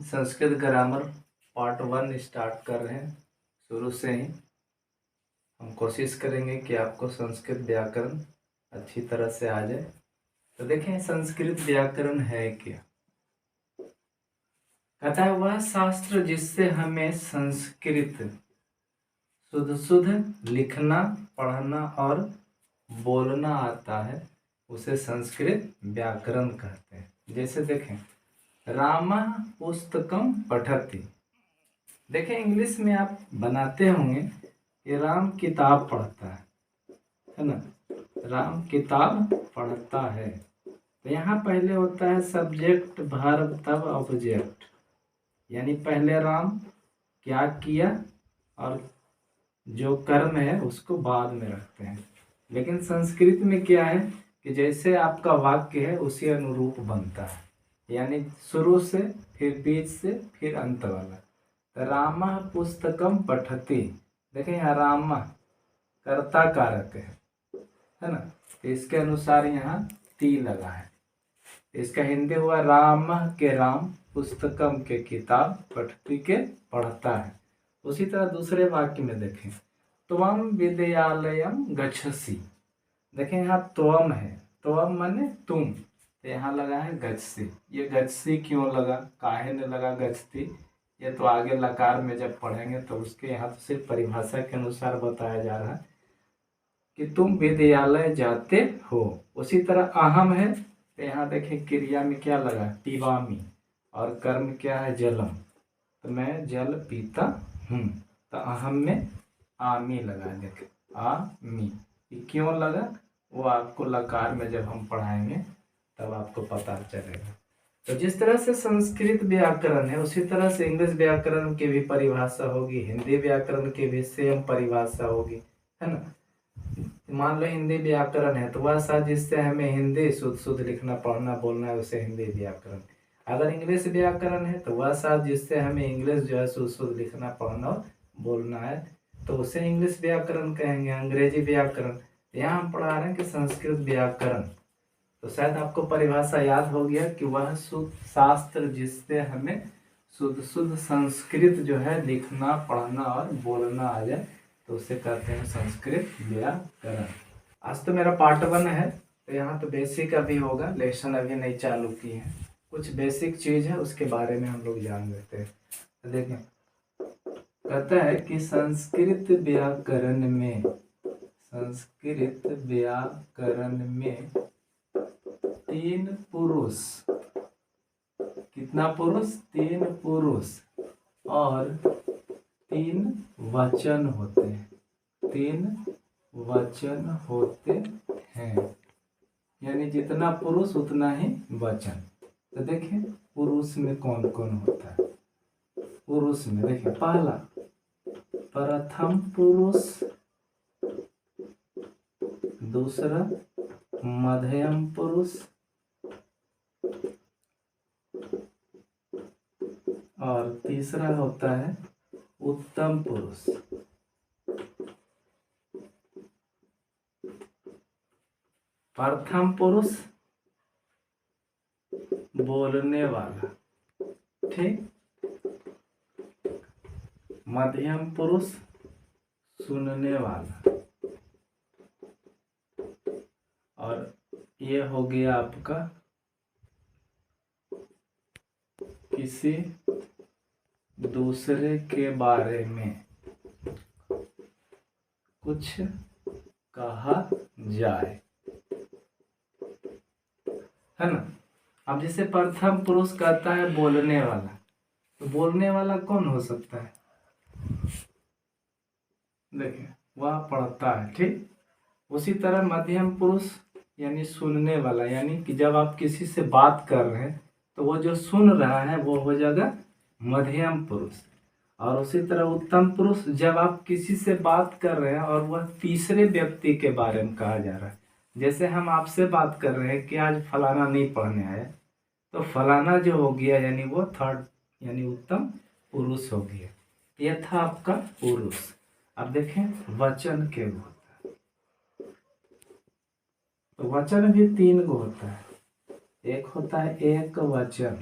Sanskrit grammar part 1 start कर रहे हैं। शुरू से ही हम कोशिश करेंगे कि आपको संस्कृत व्याकरण अच्छी तरह से आ जाए। तो देखें, संस्कृत व्याकरण है क्या। कहता है वह शास्त्र जिससे हमें संस्कृत शुद्ध शुद्ध लिखना, पढ़ना और बोलना आता है, उसे संस्कृत व्याकरण कहते हैं। जैसे देखें, रामः पुस्तकम पठति। देखें, इंग्लिश में आप बनाते होंगे कि राम किताब पढ़ता है ना, राम किताब पढ़ता है। तो यहाँ पहले होता है सब्जेक्ट, वर्ब, तब ऑब्जेक्ट, यानी पहले राम क्या किया और जो कर्म है उसको बाद में रखते हैं। लेकिन संस्कृत में क्या है कि जैसे आपका वाक्य है उसी अनुरूप बनता है, यानी शुरू से, फिर बीच से, फिर अंत वाला। तो रामः पुस्तकम पठति। देखें यहाँ रामः कर्ता कारक है ना, तो इसके अनुसार यहाँ ती लगा है। इसका हिंदी हुआ रामः के राम, पुस्तकम के किताब, पठति के पढ़ता है। उसी तरह दूसरे वाक्य में देखें, त्वम विद्यालयम गच्छसि। देखें यहाँ त्वम है, त्वम माने तुम, तो यहाँ लगा है गच्छसि। ये गच्छसि क्यों लगा, काहे ने लगा गच्छति, ये तो आगे लकार में जब पढ़ेंगे तो उसके यहाँ तो सिर्फ परिभाषा के अनुसार बताया जा रहा है कि तुम विद्यालय जाते हो। उसी तरह अहम है, तो यहाँ देखें क्रिया में क्या लगा, पिबामी, और कर्म क्या है, जलम, तो मैं जल पीता हूँ। तो अहम में आमी लगा, देखें आमी, ये क्यों लगा वो आपको लकार में जब हम पढ़ाएंगे तब आपको पता चलेगा। तो जिस तरह से संस्कृत व्याकरण है उसी तरह से इंग्लिश व्याकरण की भी परिभाषा होगी, हिंदी व्याकरण की भी सेम परिभाषा होगी, है ना। मान लो हिंदी व्याकरण है तो वह शायद जिससे हमें हिंदी शुद्ध शुद्ध लिखना, पढ़ना, बोलना है, उसे हिंदी व्याकरण। अगर इंग्लिश व्याकरण है तो वह शायद जिससे हमें इंग्लिश जो है शुद्ध शुद्ध लिखना, पढ़ना और बोलना है, तो उसे इंग्लिश व्याकरण कहेंगे, अंग्रेजी व्याकरण। यहाँ हम पढ़ा रहे हैं कि संस्कृत व्याकरण। तो शायद आपको परिभाषा याद हो गया कि वह शुद्ध शास्त्र जिससे हमें शुद्ध शुद्ध संस्कृत जो है लिखना, पढ़ना और बोलना आ जाए, तो उसे कहते हैं संस्कृत व्याकरण। आज तो मेरा पार्ट 1 है, तो यहाँ तो बेसिक अभी होगा, लेसन अभी नहीं चालू की है। कुछ बेसिक चीज है उसके बारे में हम लोग जान लेते हैं। तो देखें, कहता है कि संस्कृत व्याकरण में, संस्कृत व्याकरण में 3 पुरुष, कितना पुरुष, 3 पुरुष और 3 वचन होते हैं, 3 वचन होते हैं, यानी जितना पुरुष उतना ही वचन। तो देखें पुरुष में कौन कौन होता है। पुरुष में देखें, पहला प्रथम पुरुष, दूसरा मध्यम पुरुष और तीसरा होता है उत्तम पुरुष। प्रथम पुरुष बोलने वाला, ठीक, मध्यम पुरुष सुनने वाला, और ये हो गया आपका किसी दूसरे के बारे में कुछ कहा जाए, है ना। अब जैसे प्रथम पुरुष कहता है बोलने वाला, तो बोलने वाला कौन हो सकता है, देखिए वह पढ़ता है, ठीक। उसी तरह मध्यम पुरुष यानी सुनने वाला, यानी कि जब आप किसी से बात कर रहे हैं तो वो जो सुन रहा है वो हो जाएगा मध्यम पुरुष। और उसी तरह उत्तम पुरुष, जब आप किसी से बात कर रहे हैं और वह तीसरे व्यक्ति के बारे में कहा जा रहा है, जैसे हम आपसे बात कर रहे हैं कि आज फलाना नहीं पढ़ने आया, तो फलाना जो हो गया यानी वो थर्ड, यानी उत्तम पुरुष हो गया। यह था आपका पुरुष। अब देखें वचन के होता है, तो वचन भी 3 गो होता है। एक होता है एक वचन,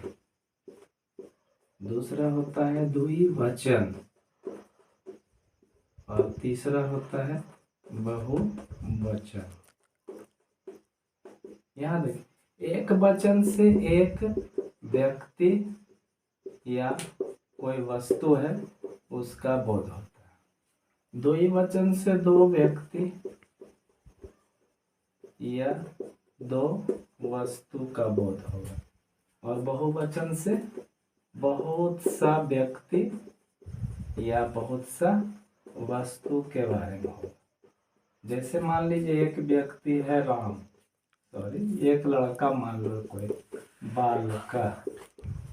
दूसरा होता है द्विवचन और तीसरा होता है बहुवचन। यहाँ देखिए, एक वचन से एक व्यक्ति या कोई वस्तु है उसका बोध होता है। द्विवचन से दो व्यक्ति या दो वस्तु का बोध होगा और बहुवचन से बहुत सा व्यक्ति या बहुत सा वस्तु के बारे में होगा। जैसे मान लीजिए एक व्यक्ति है राम, सॉरी एक लड़का मान लो कोई बालका,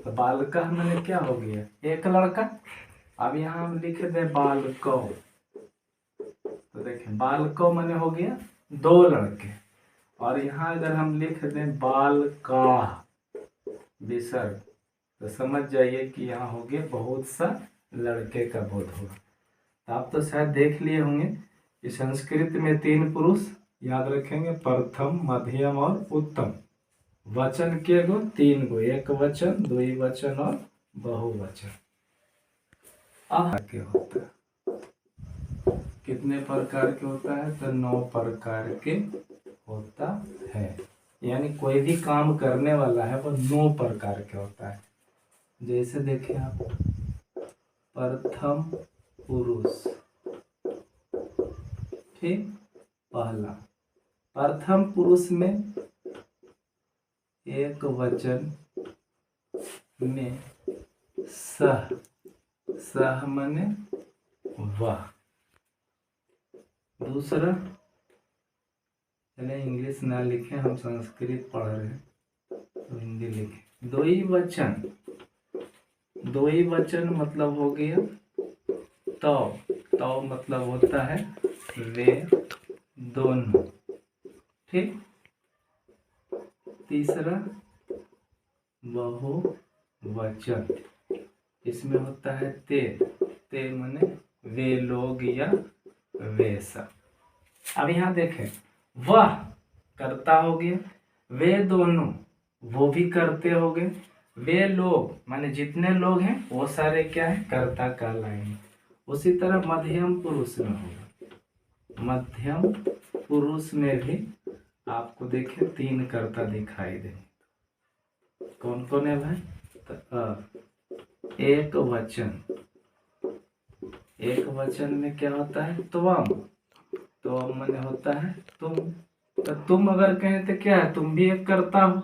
तो बालका मैंने क्या हो गया एक लड़का। अब यहाँ हम लिख दे बालको, तो देखें बालको मैंने हो गया दो लड़के। और यहाँ अगर हम लिख दें बालका विसर्ग, तो समझ जाइए कि यहाँ हो गया बहुत सा लड़के का बोध होगा। तो आप तो शायद देख लिए होंगे कि संस्कृत में 3 पुरुष याद रखेंगे, प्रथम मध्यम और उत्तम। वचन के गो 3 गो, एक वचन द्विवचन और बहुवचन। के होता है कितने प्रकार के होता है, तो 9 प्रकार के होता है। यानी कोई भी काम करने वाला है वो 9 प्रकार के होता है। जैसे देखिए आप, प्रथम पुरुष, ठीक, पहला प्रथम पुरुष में एक वचन में सह, सह माने वह। दूसरा, चले इंग्लिश ना लिखें, हम संस्कृत पढ़ रहे हैं तो हिंदी लिखें। द्विवचन, द्विवचन मतलब हो गया तो, तो मतलब होता है वे दोनों, ठीक। तीसरा बहुवचन, इसमें होता है ते, ते माने वे लोग या वे सब। अब यहाँ देखें, वह करता हो गया, वे दोनों वो भी करते हो गए, वे लोग माने जितने लोग हैं वो सारे क्या है कर्ता कहलाएंगे। उसी तरह मध्यम पुरुष में होगा, मध्यम पुरुष में भी आपको देखें 3 कर्ता दिखाई देंगे। कौन कौन है भाई, तो एक वचन, एक वचन में क्या होता है त्वम, त्वम माने होता है तुम, तो तुम अगर कहें तो क्या है तुम भी एक कर्ता हो।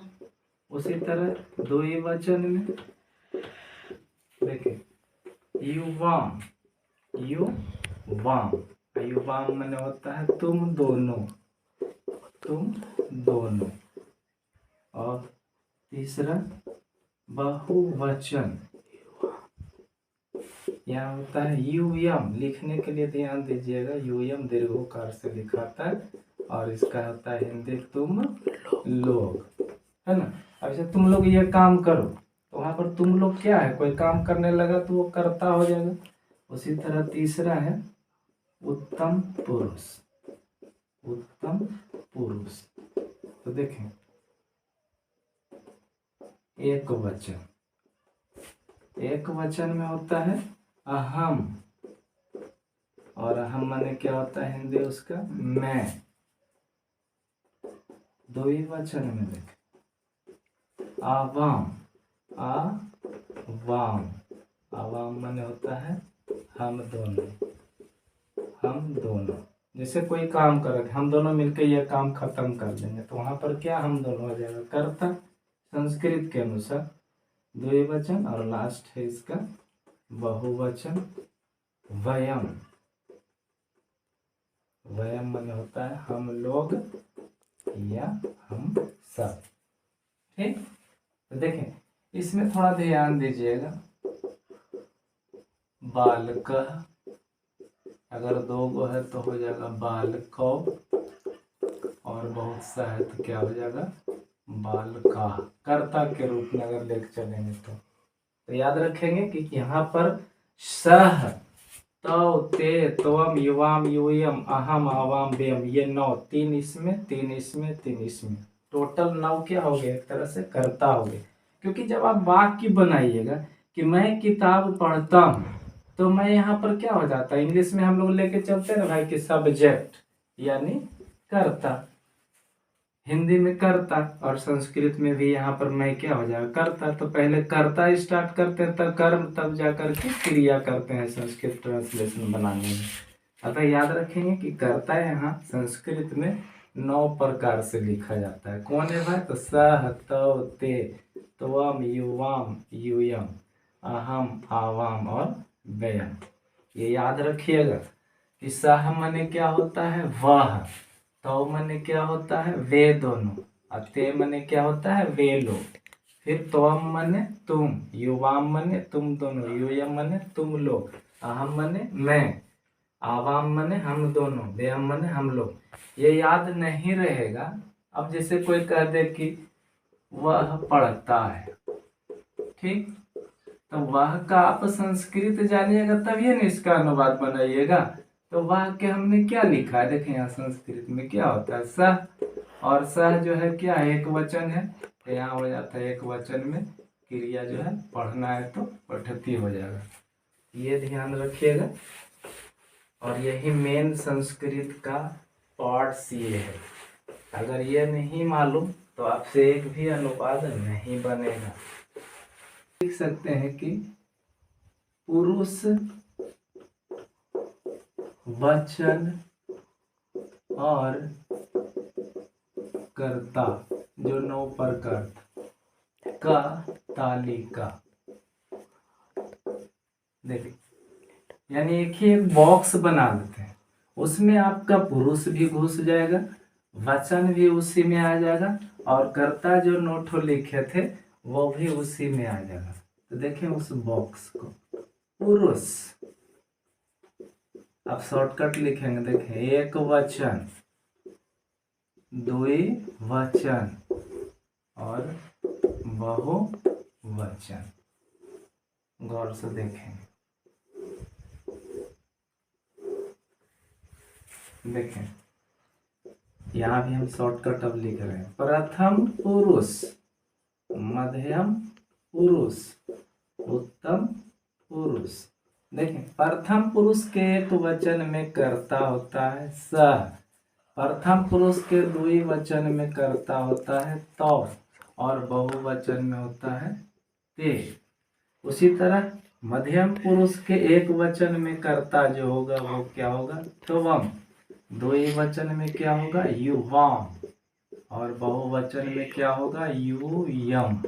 उसी तरह द्विवचन में देखिए युवाम, युवाम, युवाम माने होता है तुम दोनों, तुम दोनों। और तीसरा बहुवचन, यहाँ होता है यूयम, लिखने के लिए ध्यान दीजिएगा, यूयम दीर्घोकार से लिखाता है और इसका होता है हिंदी तुम लोग, है ना। अब जैसे तुम लोग ये काम करो, तो वहाँ पर तुम लोग क्या है, कोई काम करने लगा तो वो कर्ता हो जाएगा। उसी तरह तीसरा है उत्तम पुरुष, उत्तम पुरुष, तो देखें एक वचन, एक वचन में होता है अहम, और अहम माने क्या होता है हिंदी उसका मैं। द्विवचन में देखें आवाम, आवाम, आवाम माने होता है हम दोनों, हम दोनों। जैसे कोई काम कर रहे हम दोनों मिलकर यह काम खत्म कर देंगे, तो वहां पर क्या हम दोनों हो जाएगा कर्ता संस्कृत के अनुसार द्विवचन। और लास्ट है इसका बहुवचन वयम, वयम माने होता है हम लोग या हम सब, ठीक। तो देखें इसमें थोड़ा ध्यान दीजिएगा, बालक अगर 2 गो है तो हो जाएगा बालको, और बहुत सा है तो क्या हो जाएगा बालका, कर्ता के रूप में अगर लेकर चलेंगे तो याद रखेंगे कि यहाँ पर सह, तो, ते, त्वम, युवाम, यूयम, अहम, आवाम, व्यम, ये 9, 3 इसमें 3 इसमें 3 इसमें, टोटल 9 क्या हो गया एक तरह से कर्ता हो गए। क्योंकि जब आप वाक्य बनाइएगा कि मैं किताब पढ़ता हूँ, तो मैं यहाँ पर क्या हो जाता है, इंग्लिश में हम लोग लेके चलते हैं ना भाई कि सब्जेक्ट यानी कर्ता, हिंदी में कर्ता, और संस्कृत में भी यहाँ पर मैं क्या हो जाएगा, कर्ता। तो पहले कर्ता स्टार्ट करते हैं, तब कर्म, तब जाकर के क्रिया करते हैं संस्कृत ट्रांसलेशन बनाने में। अतः याद रखेंगे कि कर्ता यहाँ संस्कृत में 9 प्रकार से लिखा जाता है। कौन है भाई, तो सह, तव, ते, त्वम, युवाम, यूयम, अहम, आवाम और व्ययम। ये याद रखिएगा कि सह मने क्या होता है, वह, तो मने क्या होता है, वे दोनों, और ते मने क्या होता है, वे लोग। फिर त्वम मने तुम, युवाम मने तुम दोनों, यूयम मने तुम लोग, अहम मने मैं, आवाम मने हम दोनों, व्ययम मने हम लोग। ये याद नहीं रहेगा। अब जैसे कोई कह दे कि वह पढ़ता है, ठीक, तो वह का आप संस्कृत जानिएगा तभी ना इसका अनुवाद बनाइएगा। तो वह के हमने क्या लिखा है, देखें यहाँ संस्कृत में क्या होता है, सह, और सह जो है क्या है, एक वचन है, तो यहाँ हो जाता है एक वचन में क्रिया जो है पढ़ना है तो पठती हो जाएगा। ये ध्यान रखिएगा। और यही मेन संस्कृत का पार्ट्स ये है। अगर ये नहीं मालूम तो आपसे एक भी अनुवाद नहीं बनेगा। देख सकते हैं कि पुरुष वचन और कर्ता जो 9 प्रकार का तालिका, देखिए यानी एक ही एक बॉक्स बना लेते हैं, उसमें आपका पुरुष भी घुस जाएगा, वचन भी उसी में आ जाएगा, और कर्ता जो नोट लिखे थे वो भी उसी में आ जाएगा। तो देखें उस बॉक्स को, पुरुष, आप शॉर्टकट लिखेंगे, देखें एक वचन, द्विवचन और बहुवचन। गौर से देखेंगे, देखें यहाँ भी हम शॉर्टकट अब लिख रहे हैं, प्रथम पुरुष, मध्यम पुरुष, उत्तम पुरुष। देखें प्रथम पुरुष के एक वचन में कर्ता होता है सह, प्रथम पुरुष के द्विवचन में कर्ता होता है तो, और बहुवचन में होता है ते। उसी तरह मध्यम पुरुष के एक वचन में कर्ता जो होगा वो क्या होगा, त्वम, द्विवचन में क्या होगा, युवाम, और बहुवचन में क्या होगा, यूयम।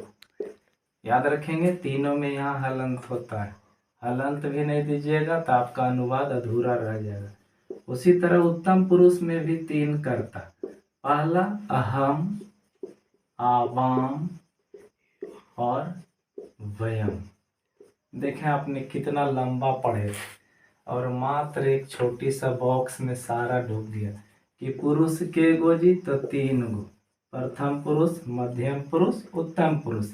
याद रखेंगे तीनों में यहाँ हलंत होता है, हलंत भी नहीं दीजिएगा तो आपका अनुवाद अधूरा रह जाएगा। उसी तरह उत्तम पुरुष में भी 3 कर्ता, पहला अहम, आवाम और वयम। देखें आपने कितना लंबा पढ़े और मात्र एक छोटी सा बॉक्स में सारा ढूंढ दिया कि पुरुष के गोजी तो 3 गो, प्रथम पुरुष, मध्यम पुरुष, उत्तम पुरुष।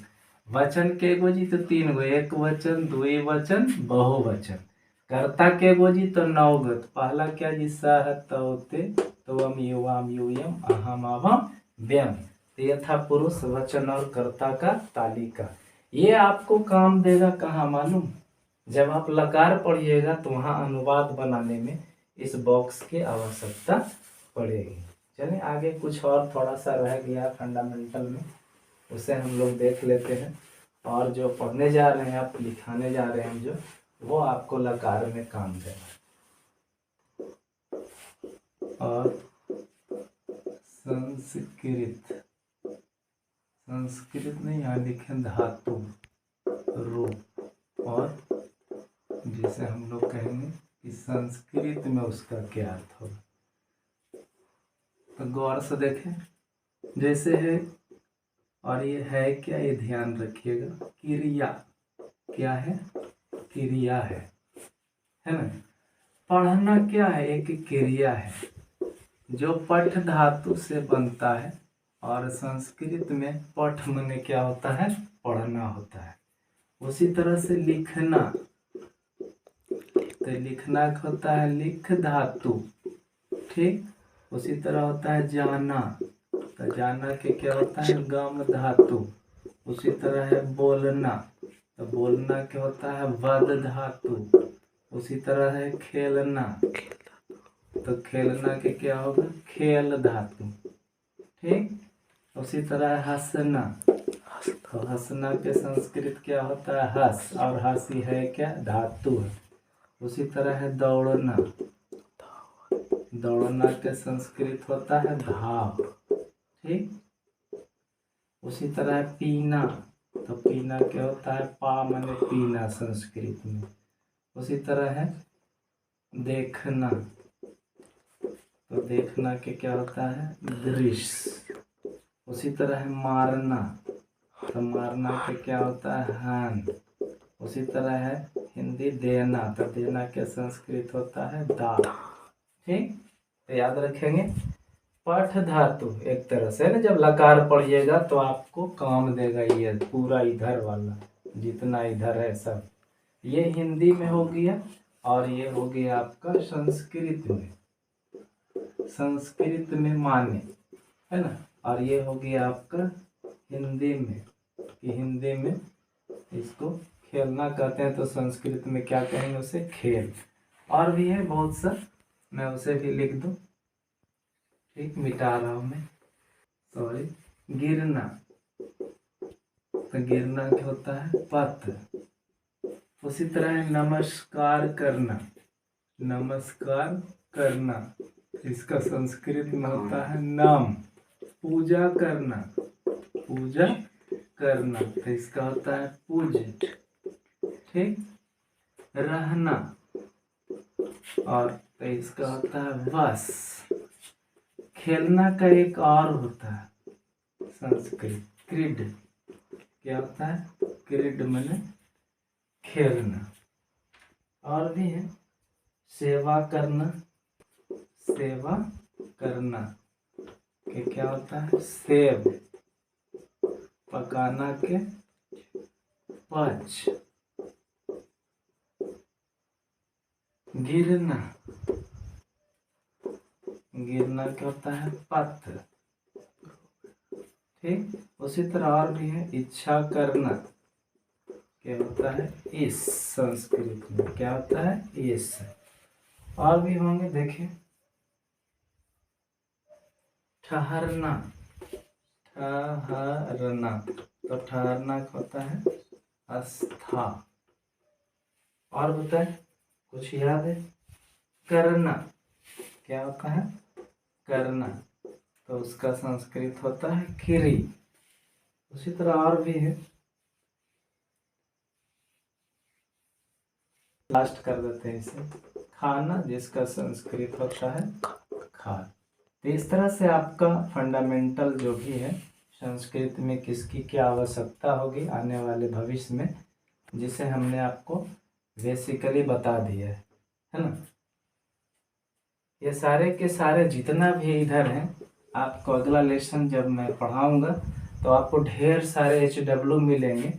वचन के गोजी तो 3 गो, एक वचन, द्विवचन, बहुवचन। कर्ता के गोजी तो 9 गो, पहला क्या जी, सह, तव, ते, त्वम, युवाम, यूयम, अहम, आवाम, व्यम। ये था पुरुष वचन और कर्ता का तालिका। ये आपको काम देगा कहाँ मालूम, जब आप लकार पढ़िएगा तो वहाँ अनुवाद बनाने में इस बॉक्स की आवश्यकता पड़ेगी। चलिए आगे कुछ और थोड़ा सा रह गया फंडामेंटल में, उसे हम लोग देख लेते हैं। और जो पढ़ने जा रहे हैं, आप लिखाने जा रहे हैं जो, वो आपको लकार में काम देगा। और संस्कृत, संस्कृत में यहाँ लिखे धातु, रूप, और जिसे हम लोग कहेंगे कि संस्कृत में उसका क्या अर्थ होगा। तो गौर से देखें, जैसे है, और ये है क्या, ये ध्यान रखिएगा, क्रिया, क्या है, क्रिया है ना। पढ़ना क्या है, एक क्रिया है जो पठ धातु से बनता है, और संस्कृत में पठ माने क्या होता है, पढ़ना होता है। उसी तरह से लिखना, तो लिखना होता है लिख धातु, ठीक। उसी तरह होता है जाना, तो जाना के क्या होता है, गम धातु। उसी तरह है बोलना, तो बोलना क्या होता है, वद धातु। उसी तरह है खेलना, तो खेलना के क्या होगा, खेल धातु। ठीक। उसी तरह है हंसना, तो हंसना के संस्कृत क्या होता है, हस, और हंसी है क्या, धातु है। उसी तरह है दौड़ना, दौड़ना के संस्कृत होता है धाव। ठीक। उसी तरह है पीना, तो पीना क्या होता है, पा माने पीना संस्कृत में। उसी तरह है देखना, तो देखना के क्या होता है, दृश्य। उसी तरह है मारना, तो मारना के क्या होता है, हान। उसी तरह है हिंदी देना, तो देना के संस्कृत होता है दा। ठीक। तो याद रखेंगे, पाठ धातु एक तरह से ना, जब लकार पढ़िएगा तो आपको काम देगा। ये पूरा इधर वाला जितना इधर है सब, ये हिंदी में हो गया, और ये हो गया आपका संस्कृत में, संस्कृत में माने, है ना। और ये हो गया आपका हिंदी में, कि हिंदी में इसको खेलना कहते हैं, तो संस्कृत में क्या कहेंगे उसे, खेल। और भी है बहुत सा, मैं उसे भी लिख दूं। ठीक, मिटा रहा हूं मैं, सॉरी। गिरना, तो गिरना क्या होता है, पथ। उसी तरह है नमस्कार करना, नमस्कार करना, इसका संस्कृत में होता है नम। पूजा करना, पूजा करना, तो इसका होता है पूज। ठीक। रहना, और तो इसका होता है वस। खेलना का एक और होता है संस्कृत, क्रीड। क्या होता है, क्रीड माने खेलना। और भी है सेवा करना, सेवा करना के क्या होता है, सेव। पकाना के पच। गिरना, गिरना क्या होता है, पथ। ठीक। उसी तरह और भी है इच्छा करना, क्या होता है, इस संस्कृत में क्या होता है, इस। और भी होंगे, देखिए ठहरना, ठहरना, तो ठहरना क्या होता है, आस्था। और बताए, कुछ याद है, करना क्या होता है, करना, तो उसका संस्कृत होता है किरी। उसी तरह और भी है, लास्ट कर देते हैं इसे, खाना, जिसका संस्कृत होता है खान। तो इस तरह से आपका फंडामेंटल जो भी है संस्कृत में किसकी क्या आवश्यकता होगी आने वाले भविष्य में, जिसे हमने आपको बेसिकली बता दिया है ना। ये सारे के सारे जितना भी इधर हैं, आपको अगला लेसन जब मैं पढ़ाऊंगा तो आपको ढेर सारे HW मिलेंगे।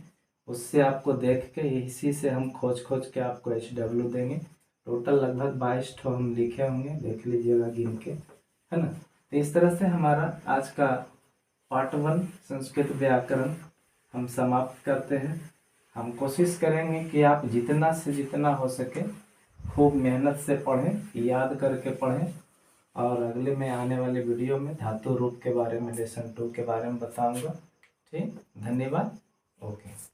उससे आपको देख के इसी से हम खोज के आपको HW देंगे। टोटल लगभग 22 ठो हम लिखे होंगे, देख लीजिएगा गिन के, है ना। तो इस तरह से हमारा आज का पार्ट 1 संस्कृत व्याकरण हम समाप्त करते हैं। हम कोशिश करेंगे कि आप जितना से जितना हो सके खूब मेहनत से पढ़ें, याद करके पढ़ें। और अगले में आने वाले वीडियो में धातु रूप के बारे में, लेसन 2 के बारे में बताऊंगा। ठीक, धन्यवाद। ओके।